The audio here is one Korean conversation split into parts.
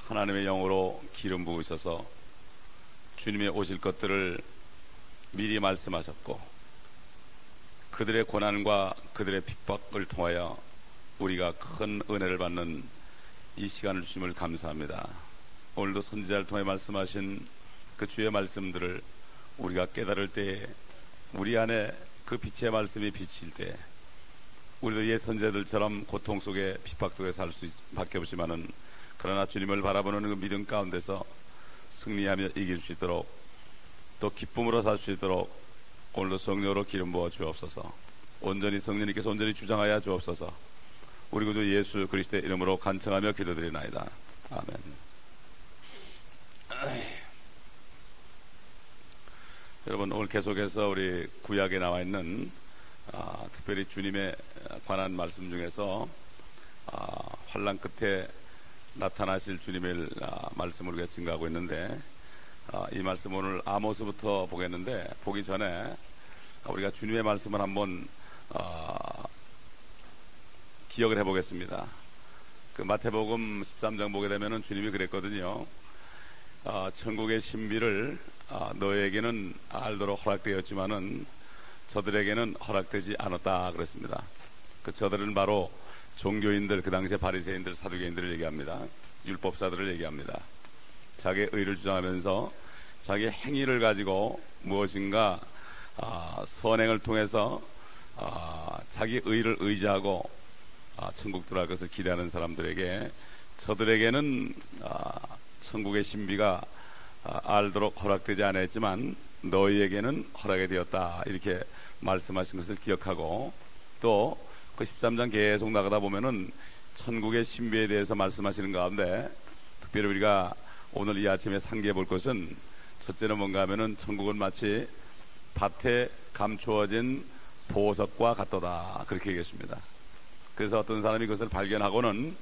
하나님의 영으로 기름 부으셔서 주님의 오실 것들을 미리 말씀하셨고, 그들의 고난과 그들의 핍박을 통하여 우리가 큰 은혜를 받는 이 시간을 주심을 감사합니다. 오늘도 선지자를 통해 말씀하신 그 주의 말씀들을 우리가 깨달을 때에, 우리 안에 그 빛의 말씀이 비칠 때, 우리도 옛 선지자들처럼 고통 속에 핍박 속에 살 수밖에 없지만은, 그러나 주님을 바라보는 그 믿음 가운데서 승리하며 이길 수 있도록, 또 기쁨으로 살 수 있도록 오늘도 성령으로 기름 부어 주옵소서. 온전히 성령님께서 온전히 주장하여 주옵소서. 우리 구주 예수 그리스도의 이름으로 간청하며 기도드리나이다. 아멘. 여러분, 오늘 계속해서 우리 구약에 나와 있는 특별히 주님에 관한 말씀 중에서 환난 끝에 나타나실 주님의 말씀을 우리가 증거하고 있는데, 이 말씀 오늘 아모스부터 보겠는데, 보기 전에 우리가 주님의 말씀을 한번 기억을 해보겠습니다. 그 마태복음 13장 보게 되면은 주님이 그랬거든요. 천국의 신비를 너에게는 알도록 허락되었지만은 저들에게는 허락되지 않았다 그랬습니다. 그 저들은 바로 종교인들, 그 당시에 바리새인들, 사두개인들을 얘기합니다. 율법사들을 얘기합니다. 자기의 의를 주장하면서 자기의 행위를 가지고 무엇인가 선행을 통해서 자기 의를 의지하고 천국 들어갈 것을 기대하는 사람들에게, 저들에게는 천국의 신비가 알도록 허락되지 않았지만 너희에게는 허락이 되었다, 이렇게 말씀하신 것을 기억하고, 또 그 13장 계속 나가다 보면은 천국의 신비에 대해서 말씀하시는 가운데, 특별히 우리가 오늘 이 아침에 상기해 볼 것은, 첫째는 뭔가 하면은 천국은 마치 밭에 감추어진 보석과 같도다, 그렇게 얘기했습니다. 그래서 어떤 사람이 그것을 발견하고는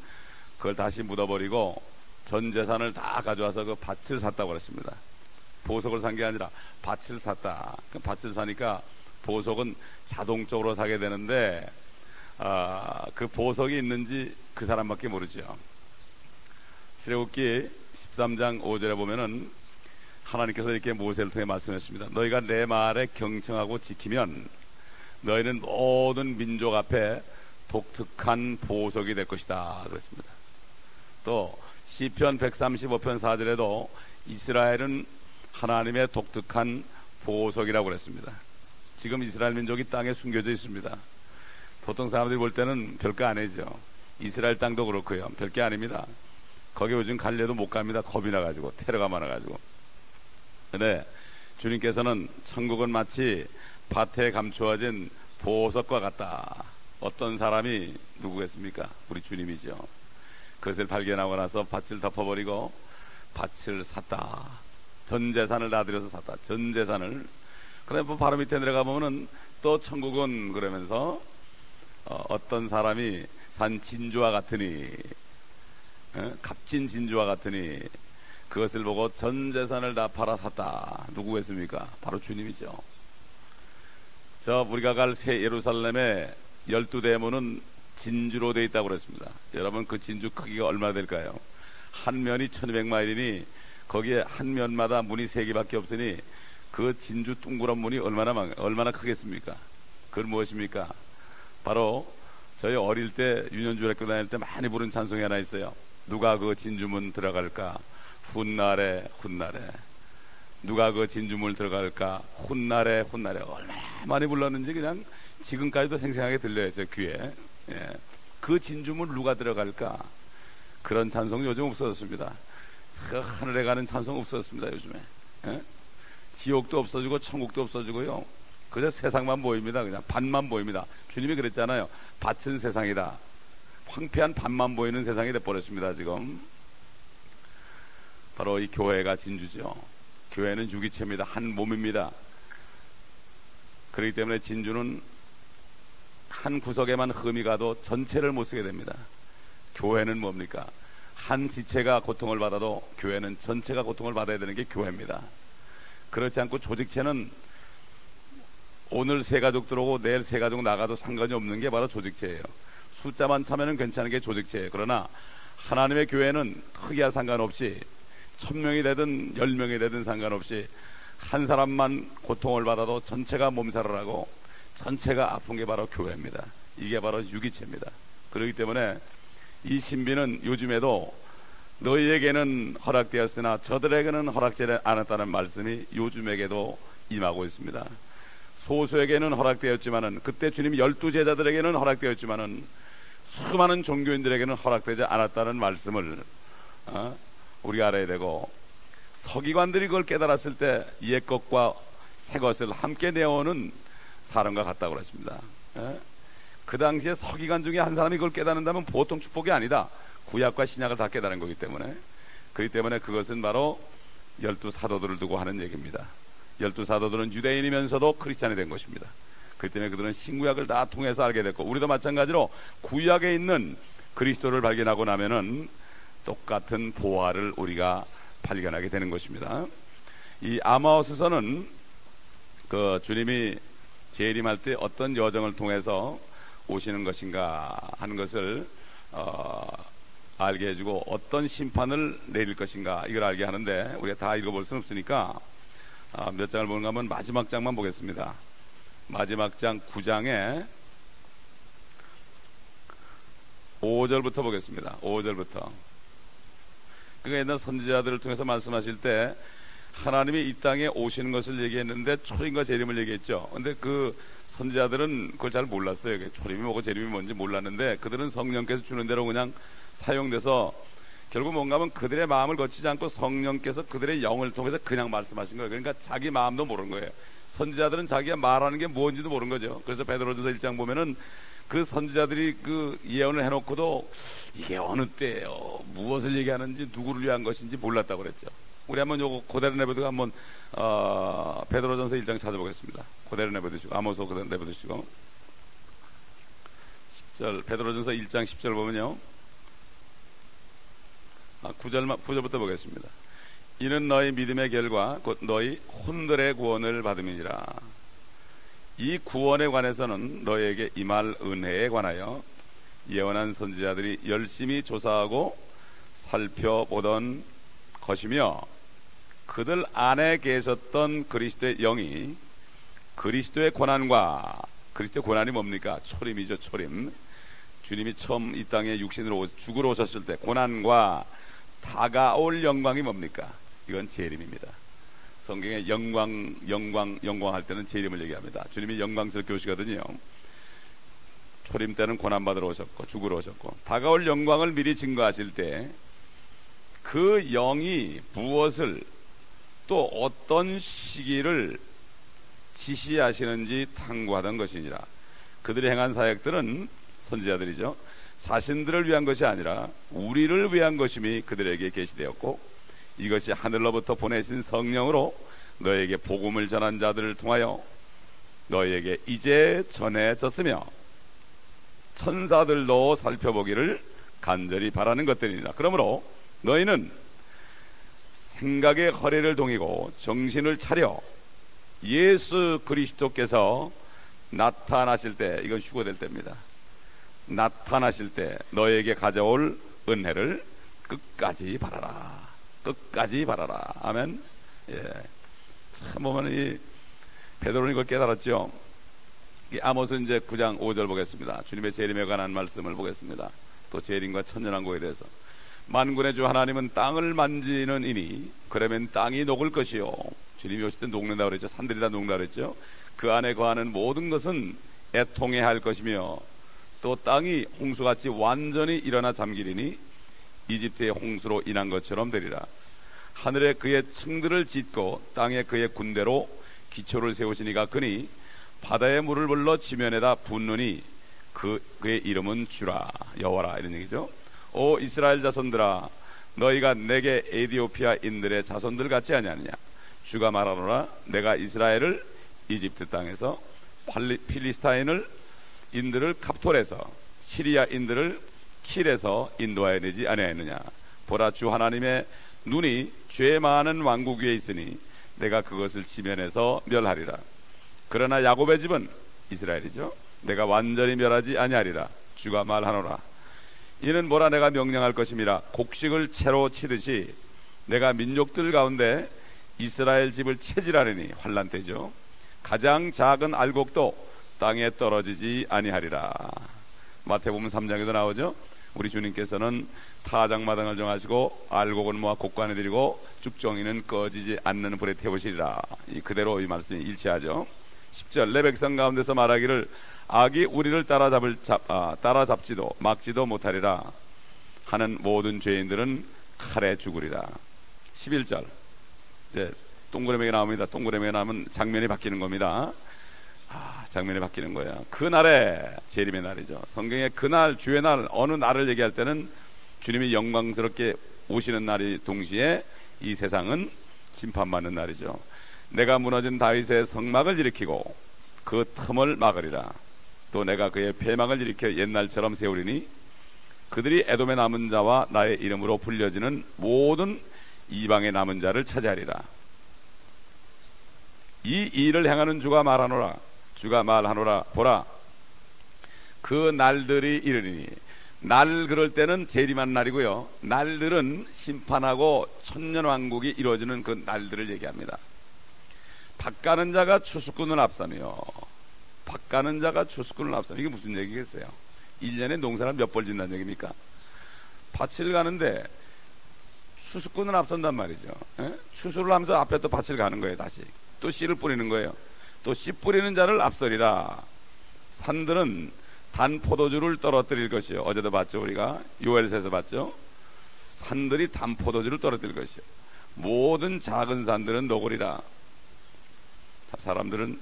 그걸 다시 묻어버리고 전 재산을 다 가져와서 그 밭을 샀다고 그랬습니다. 보석을 산 게 아니라 밭을 샀다. 그 밭을 사니까 보석은 자동적으로 사게 되는데, 그 보석이 있는지 그 사람밖에 모르죠. 출애굽기 13장 5절에 보면은 하나님께서 이렇게 모세를 통해 말씀했습니다. 너희가 내 말에 경청하고 지키면 너희는 모든 민족 앞에 독특한 보석이 될 것이다 그랬습니다. 또 시편 135편 4절에도 이스라엘은 하나님의 독특한 보석이라고 그랬습니다. 지금 이스라엘 민족이 땅에 숨겨져 있습니다. 보통 사람들이 볼 때는 별거 아니죠. 이스라엘 땅도 그렇고요, 별게 아닙니다. 거기 요즘 갈래도 못 갑니다. 겁이 나가지고, 테러가 많아가지고. 근데 주님께서는 천국은 마치 밭에 감추어진 보석과 같다. 어떤 사람이 누구겠습니까? 우리 주님이죠. 그것을 발견하고 나서 밭을 덮어버리고 밭을 샀다. 전 재산을 다 들여서 샀다. 전 재산을. 그다음에 바로 밑에 내려가 보면은 또 천국은 그러면서 어떤 사람이 산 진주와 같으니, 값진 진주와 같으니 그것을 보고 전 재산을 다 팔아 샀다. 누구겠습니까? 바로 주님이죠. 우리가 갈 새 예루살렘의 12대문은 진주로 되어 있다고 그랬습니다. 여러분, 그 진주 크기가 얼마나 될까요? 한 면이 1200마일이니 거기에 한 면마다 문이 3개밖에 없으니 그 진주 둥그런 문이 얼마나 크겠습니까? 그건 무엇입니까? 바로 저희 어릴 때 유년주일학교 다닐 때 많이 부른 찬송이 하나 있어요. 누가 그 진주문 들어갈까? 훗날에 훗날에. 누가 그 진주문 들어갈까? 훗날에 훗날에. 얼마나 많이 불렀는지 그냥 지금까지도 생생하게 들려요, 제 귀에. 예. 그 진주문 누가 들어갈까? 그런 찬송 요즘 없어졌습니다. 그 하늘에 가는 찬송 없어졌습니다, 요즘에. 예? 지옥도 없어지고 천국도 없어지고요, 그저 세상만 보입니다. 그냥 밭만 보입니다. 주님이 그랬잖아요. 밭은 세상이다. 황폐한 밭만 보이는 세상이 돼버렸습니다, 지금. 바로 이 교회가 진주죠. 교회는 유기체입니다. 한 몸입니다. 그렇기 때문에 진주는 한 구석에만 흠이 가도 전체를 못 쓰게 됩니다. 교회는 뭡니까? 한 지체가 고통을 받아도 교회는 전체가 고통을 받아야 되는 게 교회입니다. 그렇지 않고 조직체는 오늘 세 가족 들어오고 내일 세 가족 나가도 상관이 없는 게 바로 조직체예요. 숫자만 차면은 괜찮은 게 조직체예요. 그러나 하나님의 교회는 크기와 상관없이 1000명이 되든 10명이 되든 상관없이 한 사람만 고통을 받아도 전체가 몸살을 하고 전체가 아픈 게 바로 교회입니다. 이게 바로 유기체입니다. 그렇기 때문에 이 신비는 요즘에도 너희에게는 허락되었으나 저들에게는 허락되지 않았다는 말씀이 요즘에게도 임하고 있습니다. 소수에게는 허락되었지만은, 그때 주님이 12제자들에게는 허락되었지만은 수많은 종교인들에게는 허락되지 않았다는 말씀을 우리가 알아야 되고, 서기관들이 그걸 깨달았을 때 옛 것과 새 것을 함께 내어오는 사람과 같다고 그랬습니다. 그 당시에 서기관 중에 한 사람이 그걸 깨닫는다면 보통 축복이 아니다. 구약과 신약을 다 깨달은 거기 때문에, 그렇기 때문에 그것은 바로 12사도들을 두고 하는 얘기입니다. 12사도들은 유대인이면서도 크리스찬이 된 것입니다. 그렇기 때문에 그들은 신구약을 다 통해서 알게 됐고, 우리도 마찬가지로 구약에 있는 그리스도를 발견하고 나면은 똑같은 보화를 우리가 발견하게 되는 것입니다. 이 아마우스서는 그 주님이 재림할 때 어떤 여정을 통해서 오시는 것인가 하는 것을 알게 해주고, 어떤 심판을 내릴 것인가 이걸 알게 하는데, 우리가 다 읽어볼 수는 없으니까 몇 장을 보는가 하면 마지막 장만 보겠습니다. 마지막 장 9장에 5절부터 보겠습니다. 5절부터. 그러니까 옛날 선지자들을 통해서 말씀하실 때 하나님이 이 땅에 오시는 것을 얘기했는데 초림과 재림을 얘기했죠. 근데 그 선지자들은 그걸 잘 몰랐어요. 초림이 뭐고 재림이 뭔지 몰랐는데, 그들은 성령께서 주는 대로 그냥 사용돼서 결국 뭔가 하면 그들의 마음을 거치지 않고 성령께서 그들의 영을 통해서 그냥 말씀하신 거예요. 그러니까 자기 마음도 모르는 거예요. 선지자들은 자기가 말하는 게 뭔지도 모르는 거죠. 그래서 베드로전서 1장 보면은 그 선지자들이 그 예언을 해놓고도 이게 어느 때예요, 무엇을 얘기하는지, 누구를 위한 것인지 몰랐다고 그랬죠. 우리 한번 요거 그대로 내버두고 한번 베드로전서 1장 찾아보겠습니다. 그대로 내버두시고, 아모스 그대로 내버두시고 10절, 베드로전서 1장 10절 보면요, 9절부터 보겠습니다. 이는 너희 믿음의 결과 곧 너희 혼들의 구원을 받음이니라. 이 구원에 관해서는 너희에게 임할 은혜에 관하여 예언한 선지자들이 열심히 조사하고 살펴보던 것이며, 그들 안에 계셨던 그리스도의 영이 그리스도의 고난과, 그리스도의 고난이 뭡니까? 초림이죠. 초림. 주님이 처음 이 땅에 육신으로 죽으러 오셨을 때 고난과 다가올 영광이 뭡니까? 이건 재림입니다. 성경에 영광 할 때는 재림을 얘기합니다. 주님이 영광스럽게 오시거든요. 초림 때는 고난받으러 오셨고 죽으러 오셨고, 다가올 영광을 미리 증거하실 때 그 영이 무엇을 또 어떤 시기를 지시하시는지 탐구하던 것이니라. 그들이 행한 사역들은, 선지자들이죠, 자신들을 위한 것이 아니라 우리를 위한 것임이 그들에게 계시되었고, 이것이 하늘로부터 보내신 성령으로 너에게 복음을 전한 자들을 통하여 너에게 이제 전해졌으며 천사들도 살펴보기를 간절히 바라는 것들이니라. 그러므로 너희는 생각의 허리를 동이고 정신을 차려 예수 그리스도께서 나타나실 때, 이건 휴거될 때입니다. 나타나실 때 너에게 가져올 은혜를 끝까지 바라라. 끝까지 바라라. 아멘. 예. 참 보면 이 베드로는 이걸 깨달았죠. 이 아모스 이제 9장 5절 보겠습니다. 주님의 재림에 관한 말씀을 보겠습니다. 또 재림과 천년왕국에 대해서. 만군의 주 하나님은 땅을 만지는 이니 그러면 땅이 녹을 것이요. 주님이 오실 때 녹는다고 그랬죠. 산들이 다 녹는다고 그랬죠. 그 안에 거하는 모든 것은 애통해 할 것이며, 또 땅이 홍수같이 완전히 일어나 잠기리니 이집트의 홍수로 인한 것처럼 되리라. 하늘에 그의 층들을 짓고 땅에 그의 군대로 기초를 세우시니가 그니 바다의 물을 불러 지면에다 붓느니 그의 이름은 주라, 여호와라, 이런 얘기죠. 오 이스라엘 자손들아, 너희가 내게 에디오피아인들의 자손들 같지 아니하느냐. 주가 말하노라, 내가 이스라엘을 이집트 땅에서, 필리스타인을 인들을 갑톨에서, 시리아인들을 킬에서 인도하여 내지 아니하였느냐. 보라, 주 하나님의 눈이 죄 많은 왕국 위에 있으니 내가 그것을 지면에서 멸하리라. 그러나 야곱의 집은, 이스라엘이죠, 내가 완전히 멸하지 아니하리라. 주가 말하노라. 이는 뭐라 내가 명령할 것임이라. 곡식을 채로 치듯이 내가 민족들 가운데 이스라엘 집을 채질하리니, 환난 때죠. 가장 작은 알곡도 땅에 떨어지지 아니하리라. 마태복음 3장에도 나오죠. 우리 주님께서는 타작마당을 정하시고 알곡은 모아 곡간에 드리고 쭉정이는 꺼지지 않는 불에 태우시리라. 그대로 이 말씀이 일치하죠. 10절 내 백성 가운데서 말하기를 악이 우리를 따라잡지도 막지도 못하리라 하는 모든 죄인들은 칼에 죽으리라. 11절 이제 동그라미가 나옵니다. 동그라미가 나오면 장면이 바뀌는 겁니다. 장면이 바뀌는 거예요. 그날에 재림의 날이죠. 성경에 그날, 주의 날, 어느 날을 얘기할 때는 주님이 영광스럽게 오시는 날이 동시에 이 세상은 심판받는 날이죠. 내가 무너진 다윗의 성막을 일으키고 그 틈을 막으리라. 또 내가 그의 폐막을 일으켜 옛날처럼 세우리니 그들이 에돔의 남은 자와 나의 이름으로 불려지는 모든 이방의 남은 자를 차지하리라. 이 일을 행하는 주가 말하노라. 주가 말하노라. 보라, 그 날들이 이르리니. 날 그럴 때는 재림한 날이고요. 날들은 심판하고 천년왕국이 이루어지는 그 날들을 얘기합니다. 밭가는 자가 추수꾼을 앞서며, 밭가는 자가 추수꾼을 앞서며, 이게 무슨 얘기겠어요? 1년에 농사를 몇 벌 짓는다는 얘기입니까? 밭을 가는데 추수꾼을 앞선단 말이죠. 추수를 하면서 앞에 또 밭을 가는 거예요. 다시 또 씨를 뿌리는 거예요. 또 씨 뿌리는 자를 앞서리라. 산들은 단 포도주를 떨어뜨릴 것이요. 어제도 봤죠. 우리가 요엘서에서 봤죠. 산들이 단 포도주를 떨어뜨릴 것이요. 모든 작은 산들은 녹으리라. 사람들은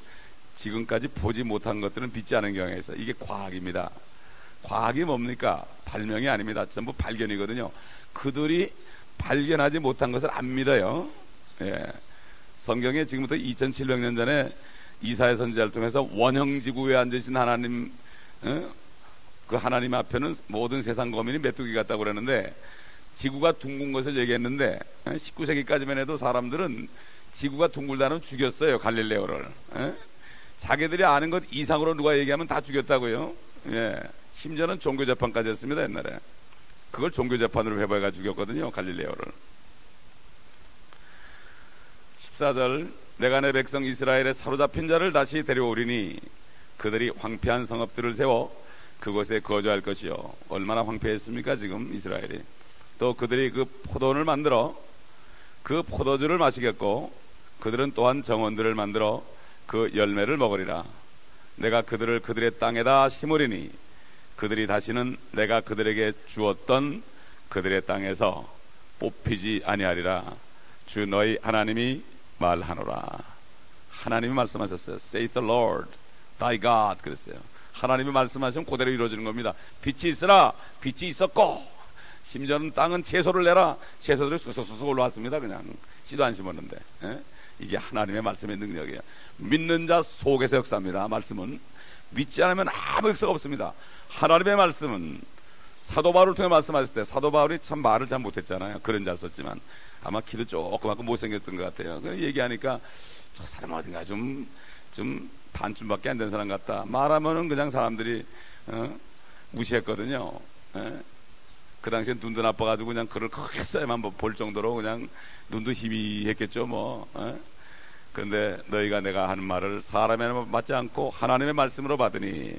지금까지 보지 못한 것들은 믿지 않은 경향이 있어요. 이게 과학입니다. 과학이 뭡니까? 발명이 아닙니다. 전부 발견이거든요. 그들이 발견하지 못한 것을 안 믿어요. 예. 성경에 지금부터 2700년 전에 이사야 선지자를 통해서 원형지구에 앉으신 하나님, 그 하나님 앞에는 모든 세상 거민이 메뚜기 같다고 그러는데, 지구가 둥근 것을 얘기했는데 19세기까지만 해도 사람들은 지구가 둥글다는 죽였어요. 갈릴레오를. 자기들이 아는 것 이상으로 누가 얘기하면 다 죽였다고요. 예. 심지어는 종교재판까지 했습니다. 옛날에 그걸 종교재판으로 회부해가 죽였거든요. 갈릴레오를. 14절 내가 내 백성 이스라엘의 사로잡힌 자를 다시 데려오리니 그들이 황폐한 성읍들을 세워 그곳에 거주할 것이요. 얼마나 황폐했습니까 지금 이스라엘이. 또 그들이 그 포도원을 만들어 그 포도주를 마시겠고 그들은 또한 정원들을 만들어 그 열매를 먹으리라. 내가 그들을 그들의 땅에다 심으리니 그들이 다시는 내가 그들에게 주었던 그들의 땅에서 뽑히지 아니하리라. 주 너희 하나님이 말하노라. 하나님이 말씀하셨어요. Say the Lord thy God 그랬어요. 하나님이 말씀하시면 그대로 이루어지는 겁니다. 빛이 있으라. 빛이 있었고, 심지어는 땅은 채소를 내라. 채소들이 쑥쑥쑥 올라왔습니다. 그냥 씨도 안 심었는데. 이게 하나님의 말씀의 능력이에요. 믿는 자 속에서 역사입니다. 말씀은 믿지 않으면 아무 역사가 없습니다. 하나님의 말씀은 사도 바울을 통해 말씀하실 때, 사도 바울이 참 말을 잘 못했잖아요. 글은 잘 썼지만 아마 키도 조그맣고 못생겼던 것 같아요. 얘기하니까 저 사람 어딘가 좀 반쯤밖에 안 된 사람 같다. 말하면은 그냥 사람들이 무시했거든요. 그 당시엔 눈도 나빠가지고 그냥 글을 크게 써야만 볼 정도로 그냥 눈도 희미했겠죠 뭐. 그런데 너희가 내가 하는 말을 사람의 말로 받지 않고 하나님의 말씀으로 받으니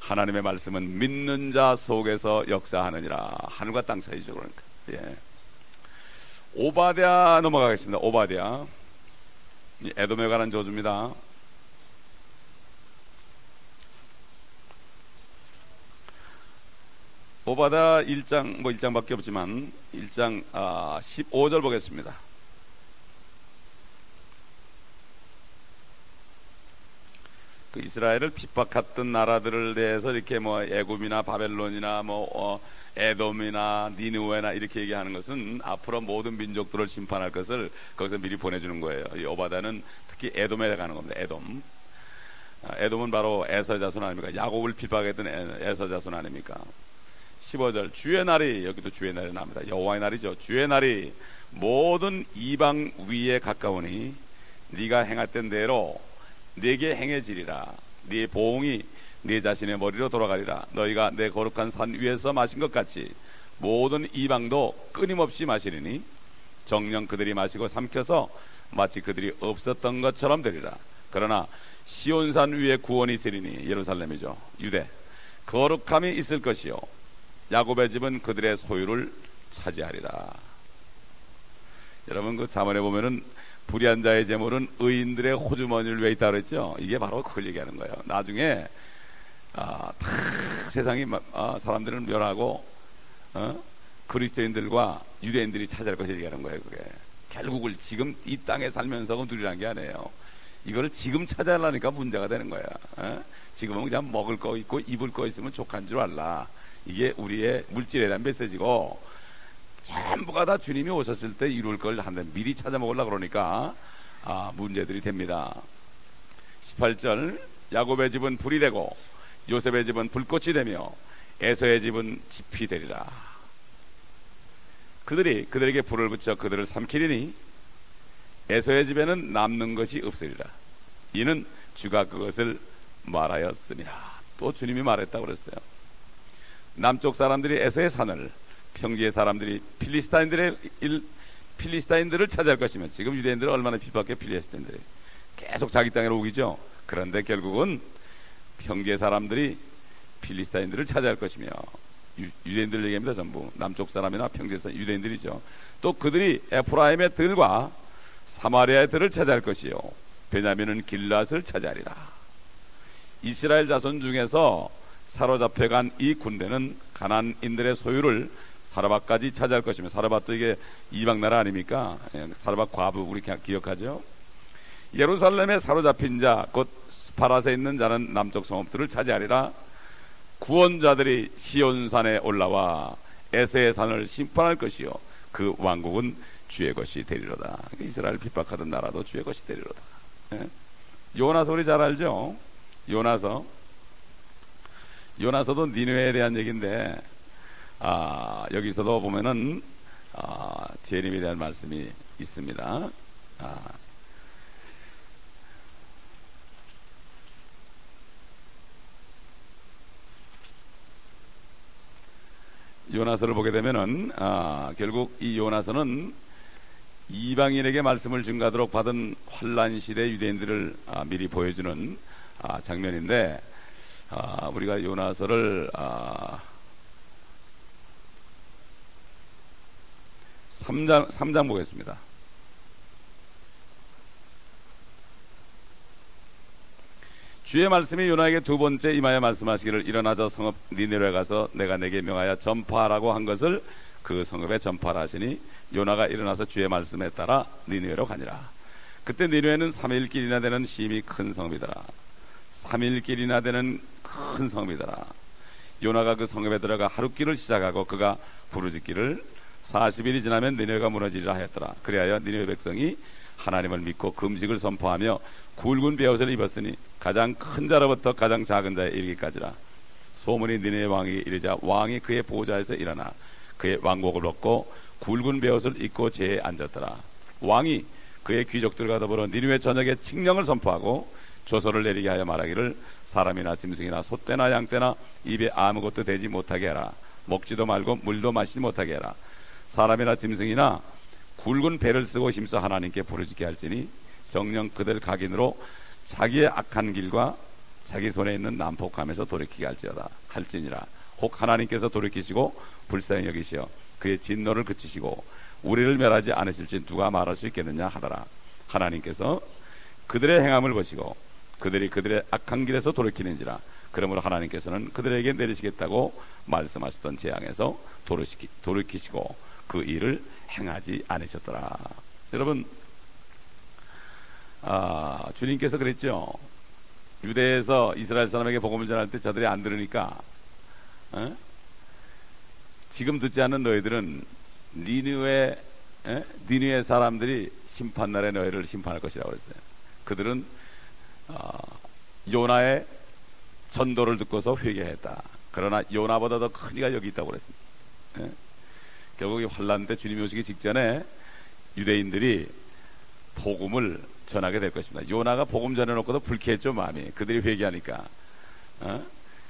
하나님의 말씀은 믿는 자 속에서 역사하느니라. 하늘과 땅 사이죠. 그러니까. 예. 오바댜 넘어가겠습니다. 오바댜. 에돔에 관한 저주입니다. 오바댜 1장, 1장밖에 없지만 1장 15절 보겠습니다. 그 이스라엘을 핍박했던 나라들을 대해서 이렇게 애굽이나 바벨론이나 에돔이나 니느웨나 이렇게 얘기하는 것은 앞으로 모든 민족들을 심판할 것을 거기서 미리 보내주는 거예요. 이 오바댜는 특히 에돔에 가는 겁니다. 에돔. 에돔은 바로 에서 자손 아닙니까? 야곱을 핍박했던 에서 자손 아닙니까? 15절 주의 날이, 여기도 주의 날이 나옵니다. 여호와의 날이죠. 주의 날이 모든 이방 위에 가까우니 네가 행했던 대로 네게 행해지리라. 네 보응이 네 자신의 머리로 돌아가리라. 너희가 내 거룩한 산 위에서 마신 것 같이 모든 이방도 끊임없이 마시리니 정녕 그들이 마시고 삼켜서 마치 그들이 없었던 것처럼 되리라. 그러나 시온산 위에 구원이 있으리니, 예루살렘이죠, 유대, 거룩함이 있을 것이요 야곱의 집은 그들의 소유를 차지하리라. 여러분, 그 잠언에 보면은 불의한 자의 재물은 의인들의 호주머니를 왜 있다 그랬죠? 이게 바로 그걸 얘기하는 거예요. 나중에 다 세상이 사람들은 멸하고 그리스도인들과 유대인들이 차지할 것을 얘기하는 거예요. 그게 결국을 지금 이 땅에 살면서 누리라는 게 아니에요. 이거를 지금 찾아내려니까 문제가 되는 거야. 지금은 그냥 먹을 거 있고 입을 거 있으면 족한 줄 알라. 이게 우리의 물질에 대한 메시지고, 전부가 다 주님이 오셨을 때 이룰 걸 한데 미리 찾아 먹으려고 그러니까 문제들이 됩니다. 18절, 야곱의 집은 불이 되고 요셉의 집은 불꽃이 되며 에서의 집은 짚이 되리라. 그들이 그들에게 불을 붙여 그들을 삼키리니 에서의 집에는 남는 것이 없으리라. 이는 주가 그것을 말하였습니다. 또 주님이 말했다고 그랬어요. 남쪽 사람들이 에서의 산을, 평지의 사람들이 필리스타인들을 차지할 것이며, 지금 유대인들은 얼마나 핍박해. 필리스타인들이 계속 자기 땅으로 오기죠. 그런데 결국은 평지의 사람들이 필리스타인들을 차지할 것이며, 유대인들 얘기합니다. 전부 남쪽 사람이나 평지의 사람, 유대인들이죠. 또 그들이 에프라임의 들과 사마리아의 들을 차지할 것이요 베냐민은 길앗을 차지하리라. 이스라엘 자손 중에서 사로잡혀간 이 군대는 가나안인들의 소유를 사르밧까지 차지할 것이며, 사르밧도 이게 이방 나라 아닙니까? 사르밧 과부 우리 기억하죠? 예루살렘에 사로잡힌 자 곧 스파랏에 있는 자는 남쪽 성읍들을 차지하리라. 구원자들이 시온산에 올라와 에세의 산을 심판할 것이요 그 왕국은 주의 것이 되리로다. 이스라엘 핍박하던 나라도 주의 것이 되리로다. 요나서 우리 잘 알죠? 요나서도 니느웨에 대한 얘기인데, 여기서도 보면은 재림에 대한 말씀이 있습니다. 요나서를 보게 되면은 결국 이 요나서는 이방인에게 말씀을 증가하도록 받은 환란 시대 유대인들을 미리 보여주는 장면인데, 우리가 요나서를 3장 보겠습니다. 주의 말씀이 요나에게 두 번째 임하여 말씀하시기를, 일어나 저 성읍 니느웨에 가서 내가 내게 명하여 전파하라고 한 것을 그 성읍에 전파하라 하시니, 요나가 일어나서 주의 말씀에 따라 니느웨로 가니라. 그때 니느웨는 3일 길이나 되는 심히 큰 성읍이더라. 3일 길이나 되는 큰 성읍이더라. 요나가 그 성읍에 들어가 하룻길을 시작하고 그가 부르짖기를 40일이 지나면 니느웨가 무너지리라 하였더라. 그리하여 니느웨 백성이 하나님을 믿고 금식을 선포하며 굵은 베옷을 입었으니 가장 큰 자로부터 가장 작은 자에 이르기까지라. 소문이 니느웨 왕에게 이르자 왕이 그의 보좌에서 일어나 그의 왕복을 벗고 굵은 베옷을 입고 제에 앉았더라. 왕이 그의 귀족들과 더불어 니느웨 전역에 칙령을 선포하고 조서를 내리게 하여 말하기를, 사람이나 짐승이나 소떼나 양떼나 입에 아무것도 대지 못하게 하라. 먹지도 말고 물도 마시지 못하게 하라. 사람이나 짐승이나 굵은 배를 쓰고 힘써 하나님께 부르짖게 할지니 정녕 그들 각인으로 자기의 악한 길과 자기 손에 있는 난폭함에서 돌이키게 할지니라. 혹 하나님께서 돌이키시고 불쌍히 여기시어 그의 진노를 그치시고 우리를 멸하지 않으실지 누가 말할 수 있겠느냐 하더라. 하나님께서 그들의 행함을 보시고 그들이 그들의 악한 길에서 돌이키는지라. 그러므로 하나님께서는 그들에게 내리시겠다고 말씀하셨던 재앙에서 돌이키시고 그 일을 행하지 않으셨더라. 여러분, 주님께서 그랬죠. 유대에서 이스라엘 사람에게 복음을 전할 때 저들이 안 들으니까 지금 듣지 않는 너희들은 니느웨 사람들이 심판날에 너희를 심판할 것이라고 그랬어요. 그들은 요나의 전도를 듣고서 회개했다. 그러나 요나보다 더 큰 이가 여기 있다고 그랬습니다. 결국 이 환란 때 주님이 오시기 직전에 유대인들이 복음을 전하게 될 것입니다. 요나가 복음 전해놓고도 불쾌했죠, 마음이. 그들이 회개하니까. 어?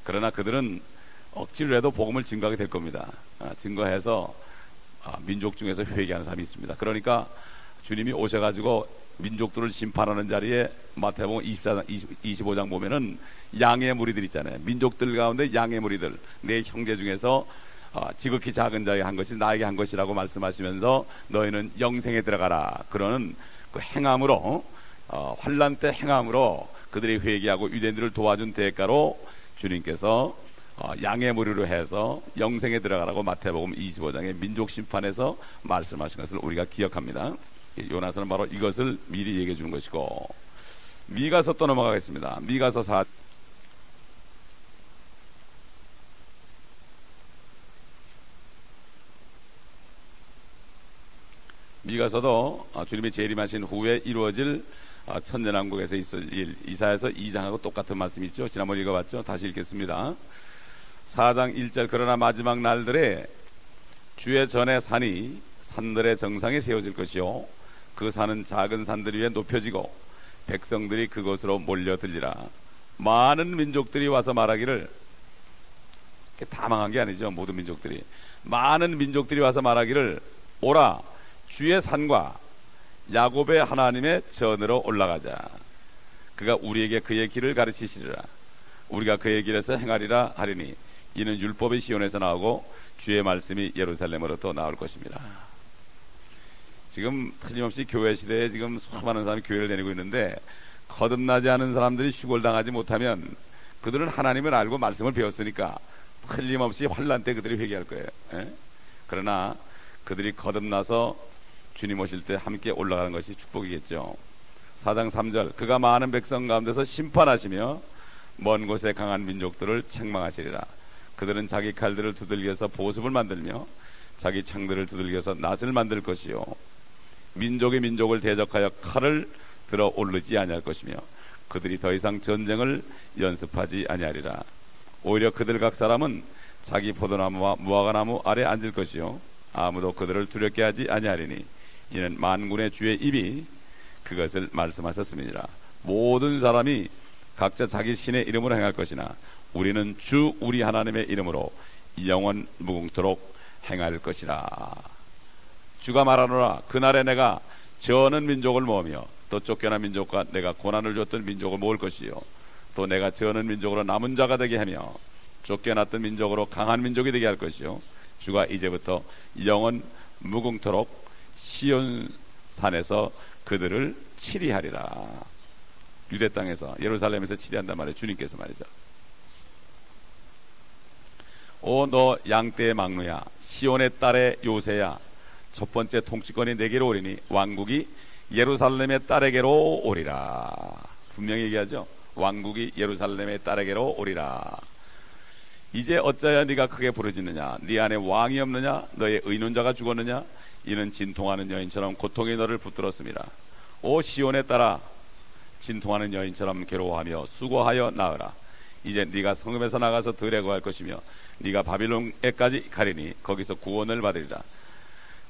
그러나 그들은 억지로 해도 복음을 증거하게 될 겁니다. 증거해서 민족 중에서 회개하는 사람이 있습니다. 그러니까 주님이 오셔가지고 민족들을 심판하는 자리에 마태복음 24장, 25장 보면은 양의 무리들 있잖아요. 민족들 가운데 양의 무리들, 내 형제 중에서 지극히 작은 자에게 한 것이 나에게 한 것이라고 말씀하시면서 너희는 영생에 들어가라. 그러는 그 행함으로 환난 때 행함으로 그들이 회개하고 유대인들을 도와준 대가로 주님께서 양의 무리로 해서 영생에 들어가라고 마태복음 25장의 민족 심판에서 말씀하신 것을 우리가 기억합니다. 요나서는 바로 이것을 미리 얘기해 주는 것이고, 미가서 또 넘어가겠습니다. 미가서 4. 미가서도 주님이 재림하신 후에 이루어질 천년왕국에서 있을 이사야서 2장하고 똑같은 말씀이 있죠. 지난번에 읽어봤죠. 다시 읽겠습니다. 4장 1절. 그러나 마지막 날들에 주의 전의 산이 산들의 정상에 세워질 것이요 그 산은 작은 산들 위에 높여지고 백성들이 그곳으로 몰려들리라. 많은 민족들이 와서 말하기를, 다 망한 게 아니죠. 모든 민족들이, 많은 민족들이 와서 말하기를 오라 주의 산과 야곱의 하나님의 전으로 올라가자. 그가 우리에게 그의 길을 가르치시리라. 우리가 그의 길에서 행하리라 하리니 이는 율법이 시온에서 나오고 주의 말씀이 예루살렘으로부터 나올 것입니다. 지금 틀림없이 교회 시대에 지금 수많은 사람이 교회를 다니고 있는데, 거듭나지 않은 사람들이 시골당하지 못하면 그들은 하나님을 알고 말씀을 배웠으니까 틀림없이 환난 때 그들이 회개할 거예요. 그러나 그들이 거듭나서 주님 오실 때 함께 올라가는 것이 축복이겠죠. 4장 3절. 그가 많은 백성 가운데서 심판하시며 먼 곳에 강한 민족들을 책망하시리라. 그들은 자기 칼들을 두들겨서 보습을 만들며 자기 창들을 두들겨서 낫을 만들 것이요 민족이 민족을 대적하여 칼을 들어 오르지 아니할 것이며 그들이 더 이상 전쟁을 연습하지 아니하리라. 오히려 그들 각 사람은 자기 포도나무와 무화과나무 아래 앉을 것이요 아무도 그들을 두렵게 하지 아니하리니 이는 만군의 주의 입이 그것을 말씀하셨음이니라. 모든 사람이 각자 자기 신의 이름으로 행할 것이나 우리는 주 우리 하나님의 이름으로 영원 무궁토록 행할 것이라. 주가 말하노라. 그날에 내가 저는 민족을 모으며 또 쫓겨난 민족과 내가 고난을 줬던 민족을 모을 것이요 또 내가 저는 민족으로 남은 자가 되게 하며 쫓겨났던 민족으로 강한 민족이 되게 할 것이요 주가 이제부터 영원 무궁토록 시온 산에서 그들을 치리하리라. 유대 땅에서, 예루살렘에서 치리한단 말이에요. 주님께서 말이죠. 오 너 양떼의 막루야, 시온의 딸의 요새야, 첫 번째 통치권이 내게로 오리니 왕국이 예루살렘의 딸에게로 오리라. 분명히 얘기하죠. 왕국이 예루살렘의 딸에게로 오리라. 이제 어찌하여 네가 크게 부르짖느냐? 네 안에 왕이 없느냐? 너의 의논자가 죽었느냐? 이는 진통하는 여인처럼 고통이 너를 붙들었습니다. 오 시온의 딸아, 진통하는 여인처럼 괴로워하며 수고하여 나으라. 이제 네가 성읍에서 나가서 들에 거할 것이며 네가 바빌론에까지 가리니 거기서 구원을 받으리라.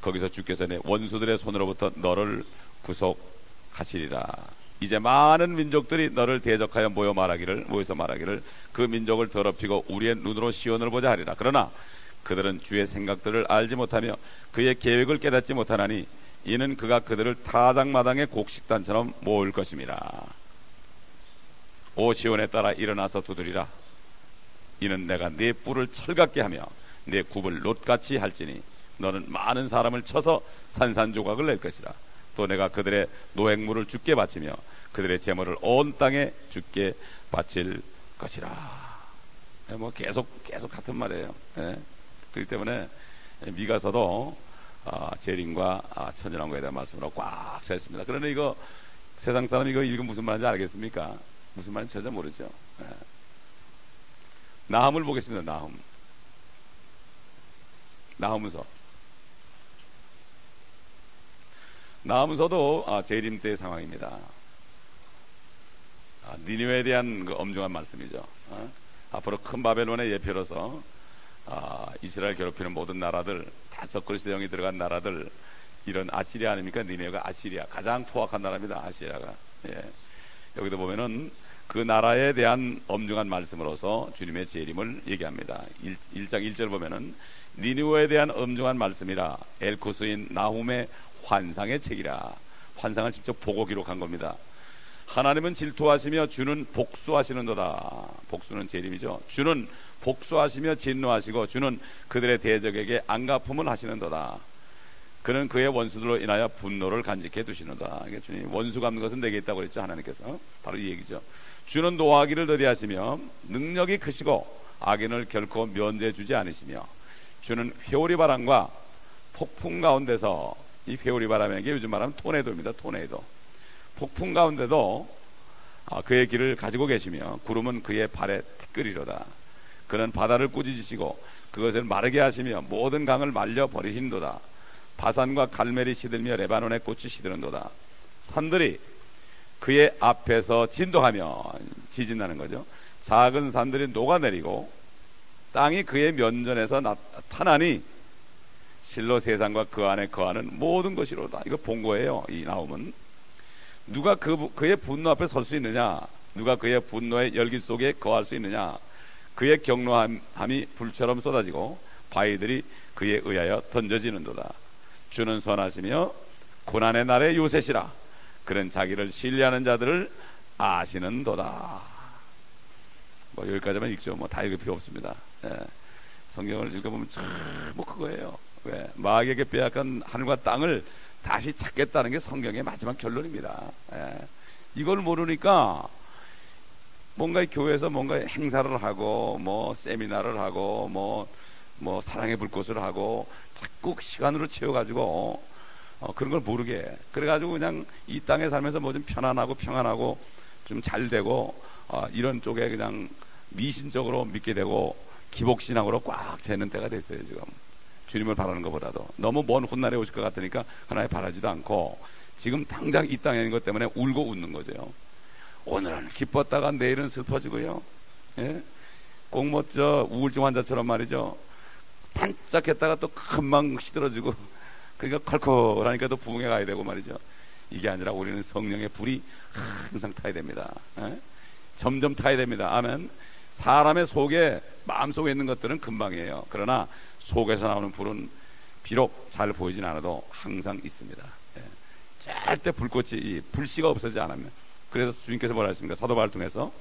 거기서 주께서 내 원수들의 손으로부터 너를 구속하시리라. 이제 많은 민족들이 너를 대적하여 모여서 말하기를 그 민족을 더럽히고 우리의 눈으로 시온을 보자 하리라. 그러나 그들은 주의 생각들을 알지 못하며 그의 계획을 깨닫지 못하나니 이는 그가 그들을 타작마당의 곡식단처럼 모을 것임이라. 오 시온에 따라 일어나서 두드리라. 이는 내가 네 뿔을 철같게 하며 네 굽을 놋같이 할지니 너는 많은 사람을 쳐서 산산조각을 낼 것이라. 또 내가 그들의 노획물을 주께 바치며 그들의 제물을 온 땅에 주께 바칠 것이라. 뭐 계속 같은 말이에요. 그렇기 때문에 미가서도 재림과 천년왕국에 대한 말씀으로 꽉 차 있습니다. 그런데 이거 세상 사람 이거 읽으면 무슨 말인지 알겠습니까? 무슨 말인지 전혀 모르죠. 나훔을 보겠습니다. 나훔서도 재림 때의 상황입니다. 니느웨에 대한 그 엄중한 말씀이죠. 앞으로 큰 바벨론의 예표로서 이스라엘 괴롭히는 모든 나라들, 다 적그리스도 영이 들어간 나라들, 이런 아시리아 아닙니까? 니느웨가 아시리아 가장 포악한 나라입니다. 아시리아가. 예. 여기도 보면은 그 나라에 대한 엄중한 말씀으로서 주님의 재림을 얘기합니다. 1장 1절 보면은 니느웨에 대한 엄중한 말씀이라 엘코스인 나훔의 환상의 책이라. 환상을 직접 보고 기록한 겁니다. 하나님은 질투하시며 주는 복수하시는도다. 복수는 재림이죠. 주는 복수하시며 진노하시고 주는 그들의 대적에게 안갚음을 하시는도다. 그는 그의 원수들로 인하여 분노를 간직해 두시는도다. 주님 원수 갚는 것은 내게 있다고 그랬죠. 하나님께서 바로 이 얘기죠. 주는 노하기를 더디하시며 능력이 크시고 악인을 결코 면제해 주지 않으시며 주는 회오리 바람과 폭풍 가운데서, 이 회오리 바람에게 요즘 말하면 토네이도입니다. 토네이도. 폭풍 가운데도 그의 길을 가지고 계시며 구름은 그의 발에 티끌이로다. 그는 바다를 꾸짖으시고 그것을 마르게 하시며 모든 강을 말려 버리신도다. 바산과 갈멜이 시들며 레바논의 꽃이 시드는도다. 산들이 그의 앞에서 진동하며, 지진나는 거죠. 작은 산들이 녹아내리고 땅이 그의 면전에서 나타나니 실로 세상과 그 안에 거하는 모든 것이로다. 이거 본 거예요. 이 나움은 누가 그의 분노 앞에 설 수 있느냐? 누가 그의 분노의 열기 속에 거할 수 있느냐? 그의 경노함이 불처럼 쏟아지고 바위들이 그에 의하여 던져지는도다. 주는 선하시며 고난의 날에 요새시라. 그는 자기를 신뢰하는 자들을 아시는도다. 뭐 여기까지만 읽죠. 뭐 다 읽을 필요 없습니다. 예. 성경을 읽어보면 참 그거예요. 왜? 마귀에게 빼앗긴 하늘과 땅을 다시 찾겠다는 게 성경의 마지막 결론입니다. 예. 이걸 모르니까 뭔가 교회에서 뭔가 행사를 하고 뭐 세미나를 하고 뭐 사랑의 불꽃을 하고 자꾸 시간으로 채워가지고 그런 걸 모르게 그래가지고 그냥 이 땅에 살면서 뭐 좀 편안하고 평안하고 좀 잘 되고 이런 쪽에 그냥 미신적으로 믿게 되고 기복신앙으로 꽉 채는 때가 됐어요. 지금 주님을 바라는 것보다도 너무 먼 훗날에 오실 것 같으니까 하나에 바라지도 않고 지금 당장 이 땅에 있는 것 때문에 울고 웃는 거죠. 오늘은 기뻤다가 내일은 슬퍼지고요. 예? 꼭 뭐 저 우울증 환자처럼 말이죠. 반짝했다가 또 금방 시들어지고 그러니까 컬컬하니까 또 부흥에 가야 되고 말이죠. 이게 아니라 우리는 성령의 불이 항상 타야 됩니다. 예? 점점 타야 됩니다. 아멘. 사람의 속에 마음속에 있는 것들은 금방이에요. 그러나 속에서 나오는 불은 비록 잘 보이진 않아도 항상 있습니다. 예. 절대 불꽃이 불씨가 없어지지 않으면. 그래서 주님께서 뭐라 했습니까? 사도 바울을 통해서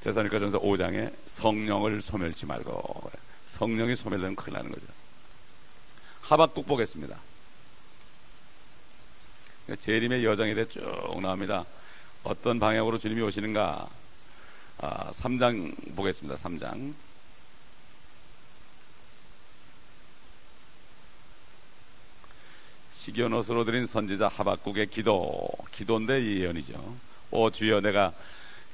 데살로니가전서 5장에 성령을 소멸치 말고, 성령이 소멸되면 큰일 나는 거죠. 하박국 보겠습니다. 재림의 여정에 대해 쭉 나옵니다. 어떤 방향으로 주님이 오시는가. 3장 보겠습니다. 3장. 시기온옷으로 드린 선지자 하박국의 기도인데 이 예언이죠. 오 주여, 내가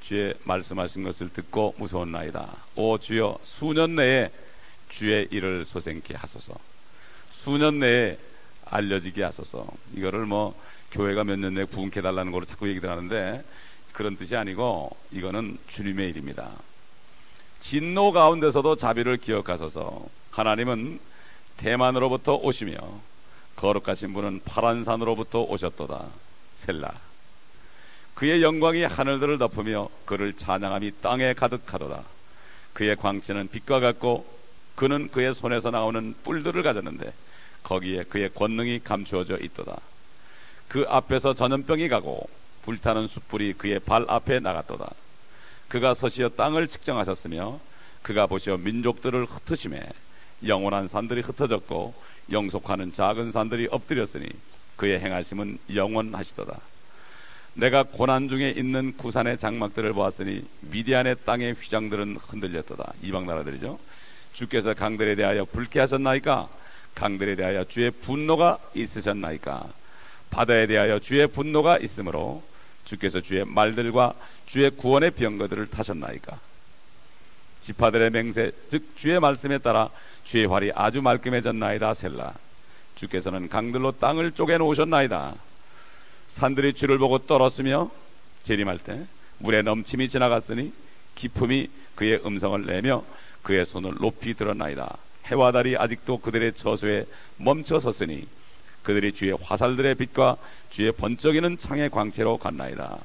주의 말씀하신 것을 듣고 무서웠나이다. 오 주여, 수년 내에 주의 일을 소생케 하소서. 수년 내에 알려지게 하소서. 이거를 뭐 교회가 몇 년 내에 부흥케 달라는 거로 자꾸 얘기들 하는데 그런 뜻이 아니고 이거는 주님의 일입니다. 진노 가운데서도 자비를 기억하소서. 하나님은 대만으로부터 오시며 거룩하신 분은 파란 산으로부터 오셨도다. 셀라. 그의 영광이 하늘들을 덮으며 그를 찬양함이 땅에 가득하도다. 그의 광채는 빛과 같고 그는 그의 손에서 나오는 뿔들을 가졌는데 거기에 그의 권능이 감추어져 있도다. 그 앞에서 전염병이 가고 불타는 숯불이 그의 발 앞에 나갔도다. 그가 서시어 땅을 측정하셨으며 그가 보시어 민족들을 흩으심에 영원한 산들이 흩어졌고 영속하는 작은 산들이 엎드렸으니 그의 행하심은 영원하시도다. 내가 고난 중에 있는 구산의 장막들을 보았으니 미디안의 땅의 휘장들은 흔들렸도다. 이방 나라들이죠. 주께서 강들에 대하여 불쾌하셨나이까? 강들에 대하여 주의 분노가 있으셨나이까? 바다에 대하여 주의 분노가 있으므로 주께서 주의 말들과 주의 구원의 병거들을 타셨나이까? 지파들의 맹세 즉 주의 말씀에 따라 주의 활이 아주 말끔해졌나이다. 셀라. 주께서는 강들로 땅을 쪼개 놓으셨나이다. 산들이 주를 보고 떨었으며 재림할 때 물의 넘침이 지나갔으니 기품이 그의 음성을 내며 그의 손을 높이 들었나이다. 해와 달이 아직도 그들의 저수에 멈춰 섰으니 그들이 주의 화살들의 빛과 주의 번쩍이는 창의 광채로 갔나이다.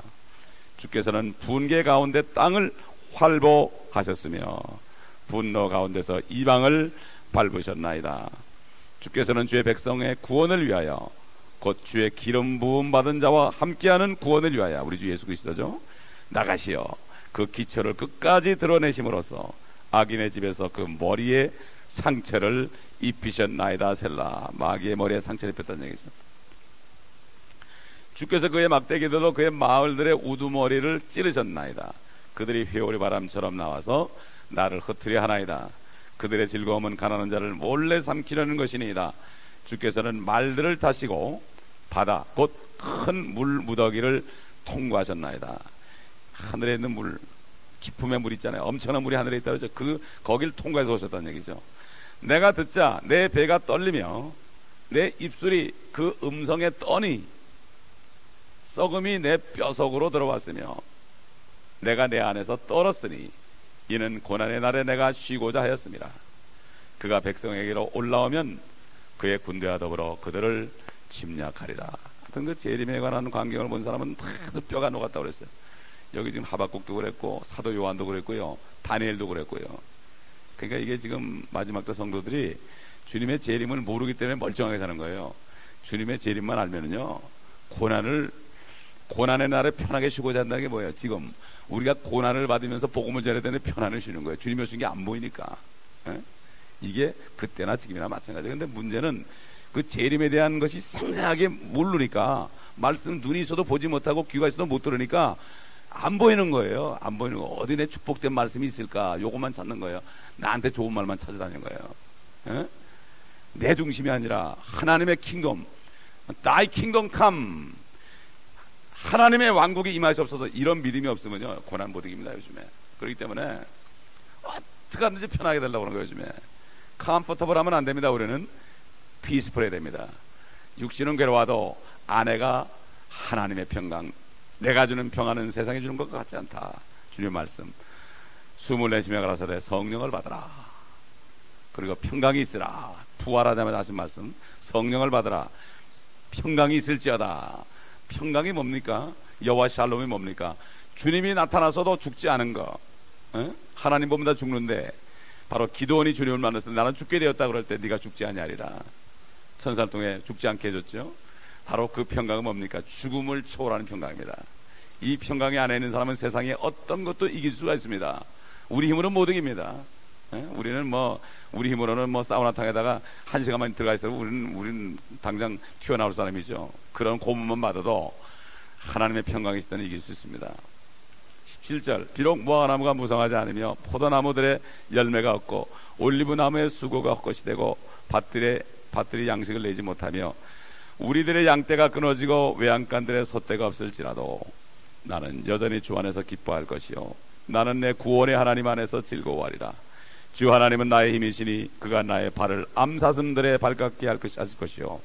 주께서는 분개 가운데 땅을 활보하셨으며 분노 가운데서 이방을 밟으셨나이다. 주께서는 주의 백성의 구원을 위하여 곧 주의 기름 부음 받은 자와 함께하는 구원을 위하여 우리 주 예수 그리스도죠. 나가시어 그 기초를 끝까지 드러내심으로써 악인의 집에서 그 머리에 상처를 입히셨나이다. 셀라. 마귀의 머리에 상처를 입혔다는 얘기죠. 주께서 그의 막대기들로 그의 마을들의 우두머리를 찌르셨나이다. 그들이 회오리 바람처럼 나와서 나를 흩트려 하나이다. 그들의 즐거움은 가난한 자를 몰래 삼키려는 것이니이다. 주께서는 말들을 타시고 바다 곧 큰 물 무더기를 통과하셨나이다. 하늘에 있는 물, 깊음의 물 있잖아요. 엄청난 물이 하늘에 있다 그러죠. 거길 통과해서 오셨다는 얘기죠. 내가 듣자 내 배가 떨리며 내 입술이 그 음성에 떠니 썩음이 내 뼈속으로 들어왔으며 내가 내 안에서 떨었으니 이는 고난의 날에 내가 쉬고자 하였습니다. 그가 백성에게로 올라오면 그의 군대와 더불어 그들을 침략하리라. 하여튼 그 재림에 관한 광경을 본 사람은 다들 뼈가 녹았다고 그랬어요. 여기 지금 하박국도 그랬고 사도 요한도 그랬고요, 다니엘도 그랬고요. 그러니까 이게 지금 마지막 때 성도들이 주님의 재림을 모르기 때문에 멀쩡하게 사는 거예요. 주님의 재림만 알면은요, 고난의 날에 편하게 쉬고자 한다는 게 뭐예요? 지금 우리가 고난을 받으면서 복음을 전해야 되는데 편안을 쉬는 거예요. 주님이 오신 게 안 보이니까. 에? 이게 그때나 지금이나 마찬가지예요. 근데 문제는 그 재림에 대한 것이 상세하게 모르니까, 말씀 눈이 있어도 보지 못하고 귀가 있어도 못 들으니까 안 보이는 거예요. 안 보이는 거. 어디 내 축복된 말씀이 있을까? 요것만 찾는 거예요. 나한테 좋은 말만 찾아다니는 거예요. 에? 내 중심이 아니라 하나님의 킹덤, Thy kingdom come, 하나님의 왕국이 임하시옵소서. 이런 믿음이 없으면요, 고난 못 이깁니다 요즘에. 그렇기 때문에 어떻게 하든지 편하게 되려고 하는 거예요 요즘에. 컴포터블 하면 안 됩니다. 우리는 피스풀 해야 됩니다. 육신은 괴로워도 아내가 하나님의 평강, 내가 주는 평안은 세상에 주는 것 같지 않다. 주님의 말씀. 숨을 내쉬며 가라사대 성령을 받으라. 그리고 평강이 있으라. 부활하자마자 하신 말씀, 성령을 받으라. 평강이 있을지어다. 평강이 뭡니까? 여호와 샬롬이 뭡니까? 주님이 나타나서도 죽지 않은 거. 에? 하나님 보면 다 죽는데 바로 기도원이 주님을 만났을 때 나는 죽게 되었다 그럴 때 네가 죽지 아니하리라. 천사를 통해 죽지 않게 해줬죠. 바로 그 평강은 뭡니까? 죽음을 초월하는 평강입니다. 이 평강이 안에 있는 사람은 세상에 어떤 것도 이길 수가 있습니다. 우리 힘으로는 못 이깁니다. 우리는 우리 힘으로는 사우나탕에다가 1시간만 들어가 있어도 우리는 당장 튀어나올 사람이죠. 그런 고문만 받아도 하나님의 평강이 있을 때는 이길 수 있습니다. 17절. 비록 무화과나무가 무성하지 않으며 포도나무들의 열매가 없고 올리브나무의 수고가 헛것이 되고 밭들이 양식을 내지 못하며 우리들의 양떼가 끊어지고 외양간들의 솥대가 없을지라도 나는 여전히 주 안에서 기뻐할 것이요 나는 내 구원의 하나님 안에서 즐거워하리라. 주 하나님은 나의 힘이시니 그가 나의 발을 암사슴들의 발같게 하실 것이요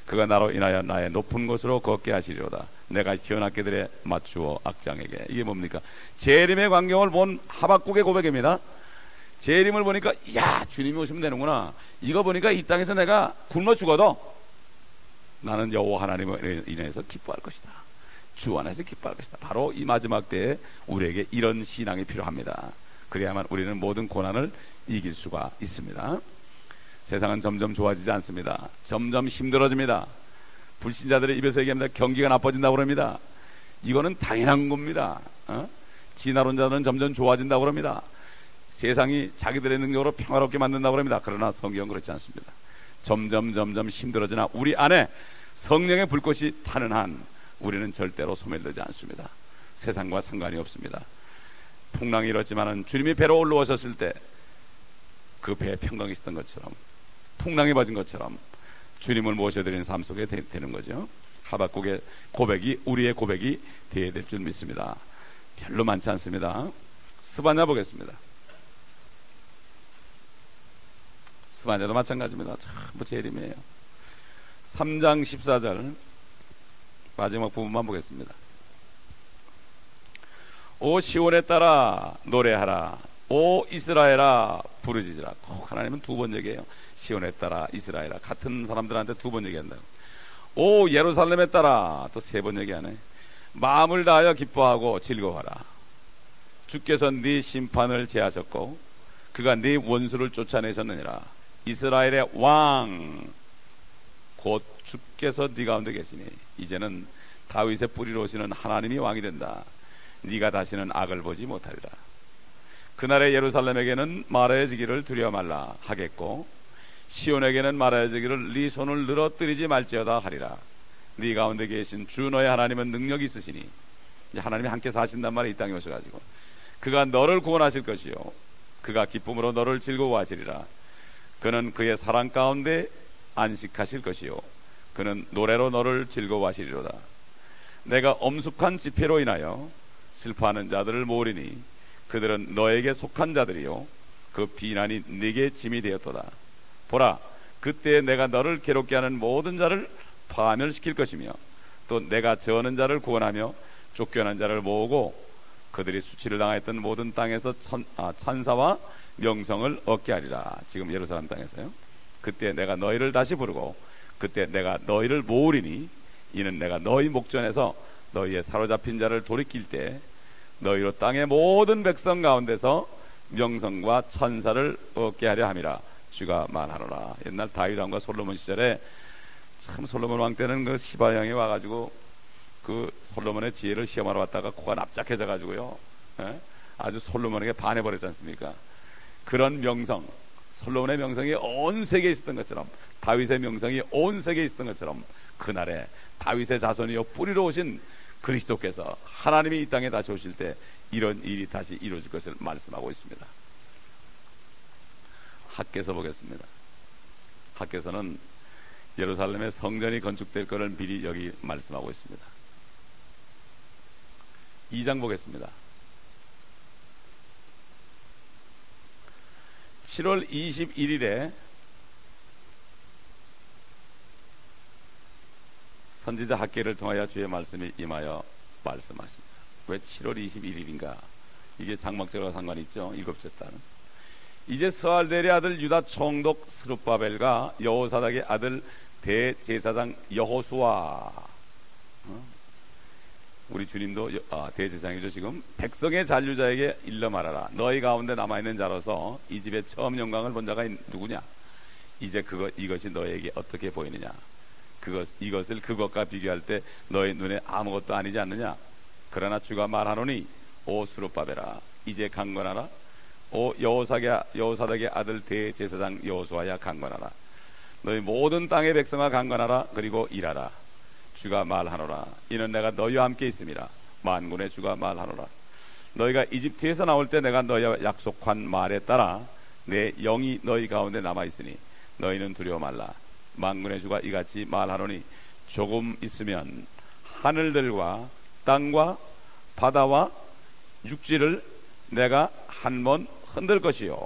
그가 나로 인하여 나의 높은 곳으로 걷게 하시리로다. 내가 현악계들에 맞추어 악장에게. 이게 뭡니까? 재림의 광경을 본 하박국의 고백입니다. 재림을 보니까 야, 주님이 오시면 되는구나. 이거 보니까 이 땅에서 내가 굶어 죽어도 나는 여호와 하나님을 인해서 기뻐할 것이다. 주 안에서 기뻐할 것이다. 바로 이 마지막 때에 우리에게 이런 신앙이 필요합니다. 그래야만 우리는 모든 고난을 이길 수가 있습니다. 세상은 점점 좋아지지 않습니다. 점점 힘들어집니다. 불신자들의 입에서 얘기합니다. 경기가 나빠진다고 그럽니다. 이거는 당연한 겁니다. 진화론자들은 점점 좋아진다고 그럽니다. 세상이 자기들의 능력으로 평화롭게 만든다고 그럽니다. 그러나 성경은 그렇지 않습니다. 점점 힘들어지나 우리 안에 성령의 불꽃이 타는 한 우리는 절대로 소멸되지 않습니다. 세상과 상관이 없습니다. 풍랑이 일었지만은 주님이 배로 올라오셨을 때 그 배에 평강이 있었던 것처럼, 풍랑이 맞은 것처럼 주님을 모셔드리는 삶 속에 되는 거죠. 하박국의 고백이 우리의 고백이 되어야 될 줄 믿습니다. 별로 많지 않습니다. 스바냐 보겠습니다. 스바냐도 마찬가지입니다. 전부 재림이에요. 3장 14절 마지막 부분만 보겠습니다. 오 시온에 따라 노래하라. 오 이스라엘아 부르짖으라. 하나님은 두 번 얘기해요. 시온에 따라 이스라엘아. 같은 사람들한테 두 번 얘기한다고. 오 예루살렘에 따라 또 세 번 얘기하네. 마음을 다하여 기뻐하고 즐거워하라. 주께서 네 심판을 제하셨고 그가 네 원수를 쫓아내셨느니라. 이스라엘의 왕 곧 주께서 네 가운데 계시니 이제는 다윗의 뿌리로 오시는 하나님이 왕이 된다. 네가 다시는 악을 보지 못하리라. 그날에 예루살렘에게는 말하여지기를 두려워 말라 하겠고 시온에게는 말하여지기를 네 손을 늘어뜨리지 말지어다 하리라. 네 가운데 계신 주 너의 하나님은 능력이 있으시니, 이제 하나님이 함께 사신단 말이 이 땅에 오셔가지고 그가 너를 구원하실 것이요 그가 기쁨으로 너를 즐거워하시리라. 그는 그의 사랑 가운데 안식하실 것이요 그는 노래로 너를 즐거워하시리로다. 내가 엄숙한 집회로 인하여 슬퍼하는 자들을 모으리니 그들은 너에게 속한 자들이요 그 비난이 네게 짐이 되었도다. 보라, 그때 내가 너를 괴롭게 하는 모든 자를 파멸시킬 것이며 또 내가 저는 자를 구원하며 쫓겨난 자를 모으고 그들이 수치를 당하였던 모든 땅에서 찬사와 명성을 얻게 하리라. 지금 예루살렘 땅에서요. 그때 내가 너희를 다시 부르고 그때 내가 너희를 모으리니 이는 내가 너희 목전에서 너희의 사로잡힌 자를 돌이킬 때 너희로 땅의 모든 백성 가운데서 명성과 천사를 얻게 하려 함이라. 주가 말하노라. 옛날 다윗 왕과 솔로몬 시절에 참 솔로몬 왕 때는 그 시바 양이 와가지고 그 솔로몬의 지혜를 시험하러 왔다가 코가 납작해져 가지고요 아주 솔로몬에게 반해버렸지 않습니까? 그런 명성, 솔로몬의 명성이 온 세계에 있었던 것처럼, 다윗의 명성이 온 세계에 있었던 것처럼 그날에 다윗의 자손이요 뿌리로 오신 그리스도께서 하나님이 이 땅에 다시 오실 때 이런 일이 다시 이루어질 것을 말씀하고 있습니다. 학개서 보겠습니다. 학개서는 예루살렘의 성전이 건축될 것을 미리 여기 말씀하고 있습니다. 2장 보겠습니다. 7월 21일에 선지자 학개를 통하여 주의 말씀이 임하여 말씀하십니다. 왜 7월 21일인가? 이게 장막절과 상관이 있죠. 일곱째 달은. 이제 스알델의 아들 유다 총독 스룹바벨과 여호사닥의 아들 대제사장 여호수아, 우리 주님도 대제사장이죠. 지금 백성의 잔류자에게 일러 말하라. 너희 가운데 남아있는 자로서 이 집의 처음 영광을 본 자가 누구냐? 이제 이것이 너에게 어떻게 보이느냐? 이것을 그것과 비교할 때 너희 눈에 아무것도 아니지 않느냐? 그러나 주가 말하노니 오 스룹바벨아 이제 강건하라. 오 여호사닥의 아들 대제사장 여호수아야 강건하라. 너희 모든 땅의 백성아 강건하라. 그리고 일하라. 주가 말하노라. 이는 내가 너희와 함께 있음이라. 만군의 주가 말하노라. 너희가 이집트에서 나올 때 내가 너희와 약속한 말에 따라 내 영이 너희 가운데 남아있으니 너희는 두려워 말라. 만군의 주가 이같이 말하노니 조금 있으면 하늘들과 땅과 바다와 육지를 내가 한 번 흔들 것이요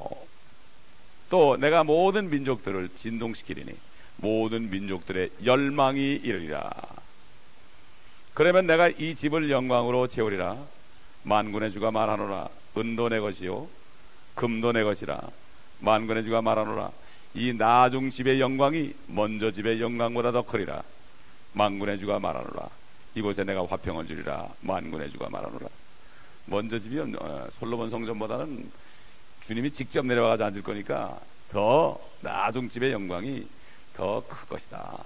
또 내가 모든 민족들을 진동시키리니 모든 민족들의 열망이 이르리라. 그러면 내가 이 집을 영광으로 채우리라. 만군의 주가 말하노라. 은도 내 것이요 금도 내 것이라. 만군의 주가 말하노라. 이 나중 집의 영광이 먼저 집의 영광보다 더 크리라. 만군의 주가 말하노라. 이곳에 내가 화평을 주리라. 만군의 주가 말하노라. 먼저 집이 솔로몬 성전보다는 주님이 직접 내려와서 앉을 거니까 더 나중 집의 영광이 더 클 것이다.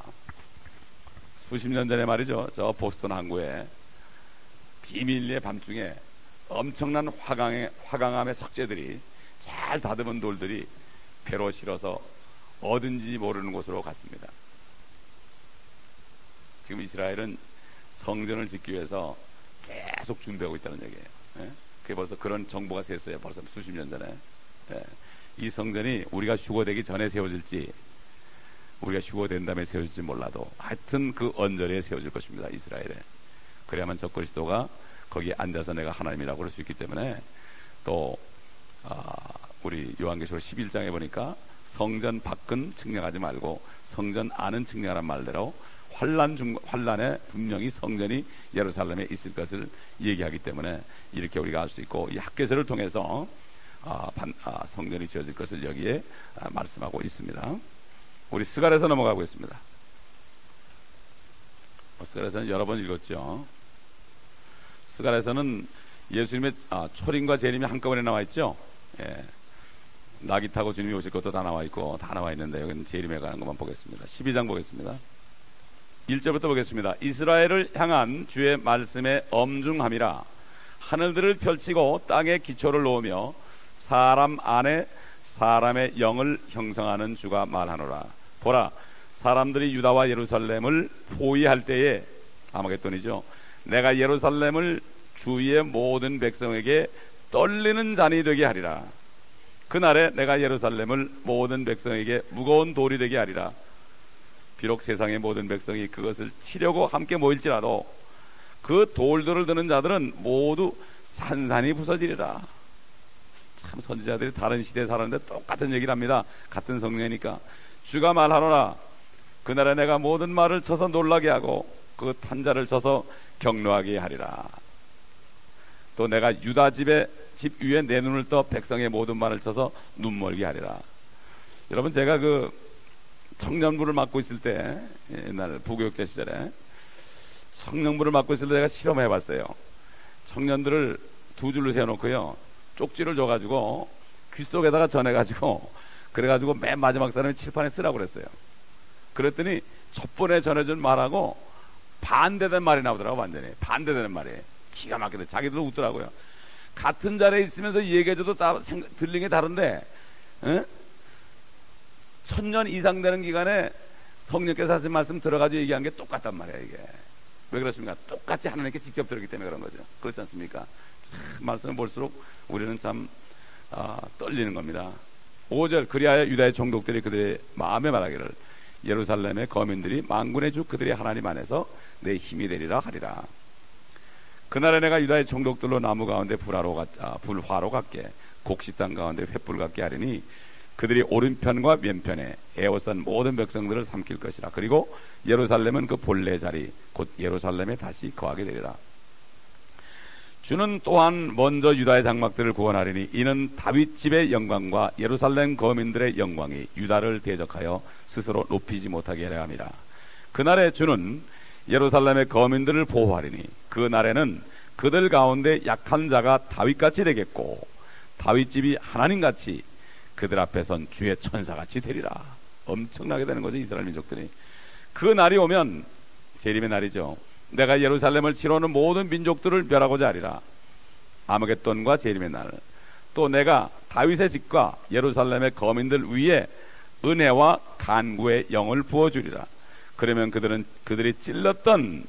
수십 년 전에 말이죠. 저 보스턴 항구에 비밀리에 밤중에 엄청난 화강암의 석재들이 잘 다듬은 돌들이 배로 실어서 어딘지 모르는 곳으로 갔습니다. 지금 이스라엘은 성전을 짓기 위해서 계속 준비하고 있다는 얘기예요. 예? 그게 벌써 그런 정보가 샜어요. 벌써 수십 년 전에. 예. 이 성전이 우리가 휴거되기 전에 세워질지 우리가 휴거된 다음에 세워질지 몰라도 하여튼 그 언저리에 세워질 것입니다. 이스라엘에. 그래야만 저 그리스도가 거기에 앉아서 내가 하나님이라고 그럴 수 있기 때문에 또 우리 요한계시록 11장에 보니까 성전 밖은 측량하지 말고 성전 안은 측량하란 말대로 환란에 분명히 성전이 예루살렘에 있을 것을 얘기하기 때문에 이렇게 우리가 알 수 있고 이 학개서를 통해서 성전이 지어질 것을 여기에 말씀하고 있습니다. 우리 스갈에서 넘어가 보겠습니다. 스갈에서는 여러 번 읽었죠. 스가랴에서는 예수님의 초림과 재림이 한꺼번에 나와 있죠. 예. 나귀 타고 주님이 오실 것도 다 나와 있고 다 나와 있는데 여기는 재림에 관한 것만 보겠습니다. 12장 보겠습니다. 1절부터 보겠습니다. 이스라엘을 향한 주의 말씀의 엄중함이라. 하늘들을 펼치고 땅에 기초를 놓으며 사람 안에 사람의 영을 형성하는 주가 말하노라. 보라, 사람들이 유다와 예루살렘을 포위할 때에, 아마겟돈이죠, 내가 예루살렘을 주위의 모든 백성에게 떨리는 잔이 되게 하리라. 그날에 내가 예루살렘을 모든 백성에게 무거운 돌이 되게 하리라. 비록 세상의 모든 백성이 그것을 치려고 함께 모일지라도 그 돌들을 드는 자들은 모두 산산이 부서지리라. 참, 선지자들이 다른 시대에 살았는데 똑같은 얘기를 합니다. 같은 성령이니까. 주가 말하노라. 그날에 내가 모든 말을 쳐서 놀라게 하고 그 탄자를 쳐서 격노하게 하리라. 또 내가 유다 집 위에 내 눈을 떠 백성의 모든 말을 쳐서 눈멀게 하리라. 여러분, 제가 그 청년부를 맡고 있을 때, 옛날 부교육자 시절에 청년부를 맡고 있을 때 내가 실험해 봤어요. 청년들을 두 줄로 세워놓고요, 쪽지를 줘가지고 귀 속에다가 전해가지고, 그래가지고 맨 마지막 사람이 칠판에 쓰라고 그랬어요. 그랬더니 첫 번에 전해준 말하고 반대되는 말이 나오더라고. 완전히 반대되는 말이 기가 막히게 자기들도 웃더라고요. 같은 자리에 있으면서 얘기해줘도 들린 게 다른데, 1000년 이상 되는 기간에 성령께서 하신 말씀 들어가지고 얘기한 게 똑같단 말이야. 이게 왜 그렇습니까? 똑같이 하나님께 직접 들었기 때문에 그런 거죠. 그렇지 않습니까? 참, 말씀을 볼수록 우리는 참 떨리는 겁니다. 5절, 그리하여 유다의 총독들이 그들의 마음에 말하기를 예루살렘의 거민들이 만군의 주 그들의 하나님 안에서 내 힘이 되리라 하리라. 그날에 내가 유다의 총독들로 나무 가운데 불화로 같게 곡식 땅 가운데 횃불 같게 하리니 그들이 오른편과 왼편에 에워싼 모든 백성들을 삼킬 것이라. 그리고 예루살렘은 그 본래 자리 곧 예루살렘에 다시 거하게 되리라. 주는 또한 먼저 유다의 장막들을 구원하리니 이는 다윗 집의 영광과 예루살렘 거민들의 영광이 유다를 대적하여 스스로 높이지 못하게 하려 함이라. 그날에 주는 예루살렘의 거민들을 보호하리니 그 날에는 그들 가운데 약한 자가 다윗같이 되겠고 다윗 집이 하나님같이 그들 앞에 선 주의 천사같이 되리라. 엄청나게 되는 거죠, 이스라엘 민족들이. 그 날이 오면, 재림의 날이죠, 내가 예루살렘을 치러오는 모든 민족들을 멸하고자 하리라. 아마겟돈과 재림의 날. 또 내가 다윗의 집과 예루살렘의 거민들 위에 은혜와 간구의 영을 부어주리라. 그러면 그들이 찔렀던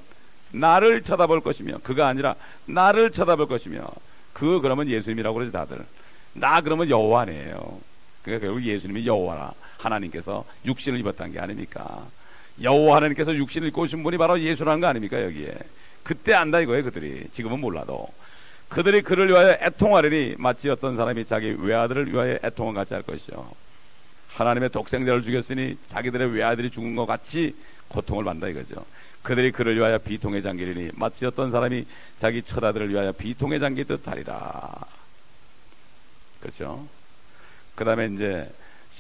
나를 쳐다볼 것이며, 그가 아니라 나를 쳐다볼 것이며, 그러면 예수님이라고 그러지 다들. 나 그러면 여호와 아니에요. 그러니까 결국 예수님이 여호와라, 하나님께서 육신을 입었다는 게 아닙니까? 여호와 하나님께서 육신을 입고 오신 분이 바로 예수라는 거 아닙니까? 여기에 그때 안다 이거예요. 그들이 지금은 몰라도 그들이 그를 위하여 애통하리니 마치 어떤 사람이 자기 외아들을 위하여 애통한 같이 할 것이요, 하나님의 독생자를 죽였으니 자기들의 외아들이 죽은 것 같이 고통을 받는다 이거죠. 그들이 그를 위하여 비통에 잠기리니 마치 어떤 사람이 자기 처자들을 위하여 비통에 잠기듯 하리라. 그렇죠? 그 다음에 이제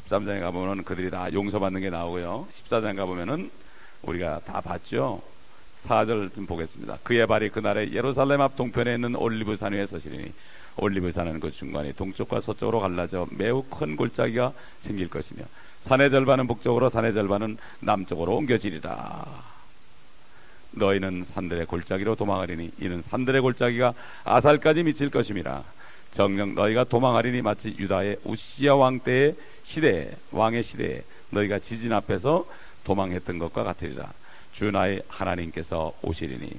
13장에 가보면 그들이 다 용서받는 게 나오고요, 14장 가보면은 우리가 다 봤죠. 4절 좀 보겠습니다. 그의 발이 그날에 예루살렘 앞 동편에 있는 올리브산 위에 서시리니 올리브산은 그 중간이 동쪽과 서쪽으로 갈라져 매우 큰 골짜기가 생길 것이며 산의 절반은 북쪽으로 산의 절반은 남쪽으로 옮겨지리라. 너희는 산들의 골짜기로 도망하리니 이는 산들의 골짜기가 아살까지 미칠 것임이라. 정녕 너희가 도망하리니 마치 유다의 우시야 왕 때의 시대에, 왕의 시대에 너희가 지진 앞에서 도망했던 것과 같으리라. 주 나의 하나님께서 오시리니,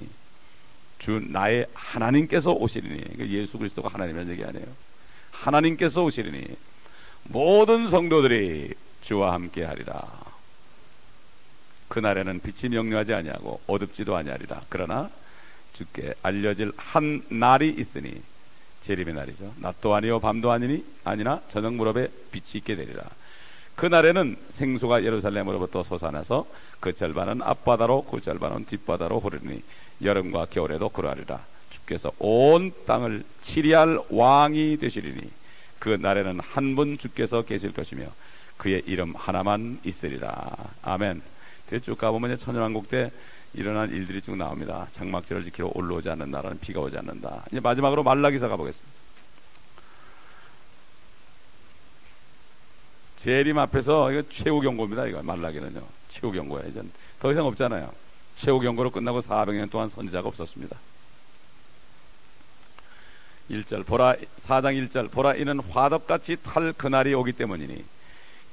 주 나의 하나님께서 오시리니, 예수 그리스도가 하나님이라는 얘기 아니에요. 하나님께서 오시리니 모든 성도들이 주와 함께 하리라. 그날에는 빛이 명료하지 아니하고 어둡지도 아니하리라. 그러나 주께 알려질 한 날이 있으니, 재림의 날이죠. 낮도 아니요 밤도 아니나 저녁 무렵에 빛이 있게 되리라. 그날에는 생수가 예루살렘으로부터 솟아나서 그 절반은 앞바다로 그 절반은 뒷바다로 흐르니 여름과 겨울에도 그러하리라. 주께서 온 땅을 치리할 왕이 되시리니 그 날에는 한 분 주께서 계실 것이며 그의 이름 하나만 있으리라. 아멘. 쭉 가보면 천연왕국 때 일어난 일들이 쭉 나옵니다. 장막절을 지키러 올라오지 않는다라는 비가 오지 않는다. 이제 마지막으로 말라기서 가보겠습니다. 재림 앞에서 이거 최후 경고입니다. 이거 말라기는요. 최후 경고야. 이제 더 이상 없잖아요. 최후 경고로 끝나고 400년 동안 선지자가 없었습니다. 1절 보라 4장 1절 보라 이는 화덕같이 탈 그날이 오기 때문이니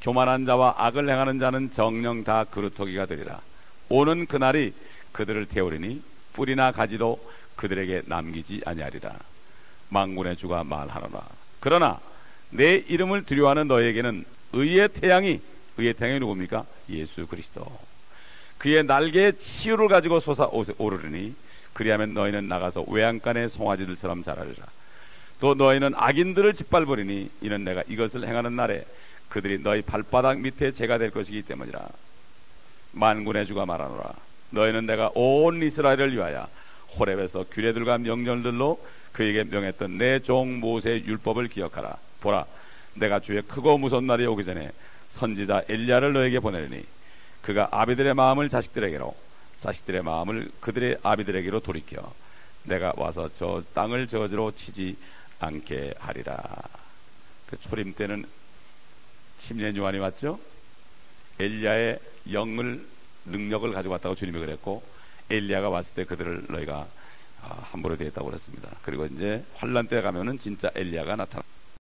교만한 자와 악을 행하는 자는 정령 다 그루터기가 되리라. 오는 그날이 그들을 태우리니 뿌리나 가지도 그들에게 남기지 아니하리라. 만군의 주가 말하노라. 그러나 내 이름을 두려워하는 너에게는 의의 태양이 누굽니까? 예수 그리스도. 그의 날개에 치유를 가지고 솟아오르니 그리하면 너희는 나가서 외양간의 송아지들처럼 자라리라. 또 너희는 악인들을 짓밟으리니 이는 내가 이것을 행하는 날에 그들이 너희 발바닥 밑에 재가 될 것이기 때문이라. 만군의 주가 말하노라. 너희는 내가 온 이스라엘을 위하여 호렙에서 규례들과 명령들로 그에게 명했던 내 종 모세의 율법을 기억하라. 보라 내가 주의 크고 무서운 날이 오기 전에 선지자 엘리야를 너에게 보내리니 그가 아비들의 마음을 자식들에게로 자식들의 마음을 그들의 아비들에게로 돌이켜 내가 와서 저 땅을 저지로 치지 않게 하리라. 그 초림 때는 침례 요한이 왔죠. 엘리야의 능력을 가지고 왔다고 주님이 그랬고 엘리야가 왔을 때 그들을 너희가 함부로 대했다고 그랬습니다. 그리고 이제 환란 때 가면은 진짜 엘리야가 나타나.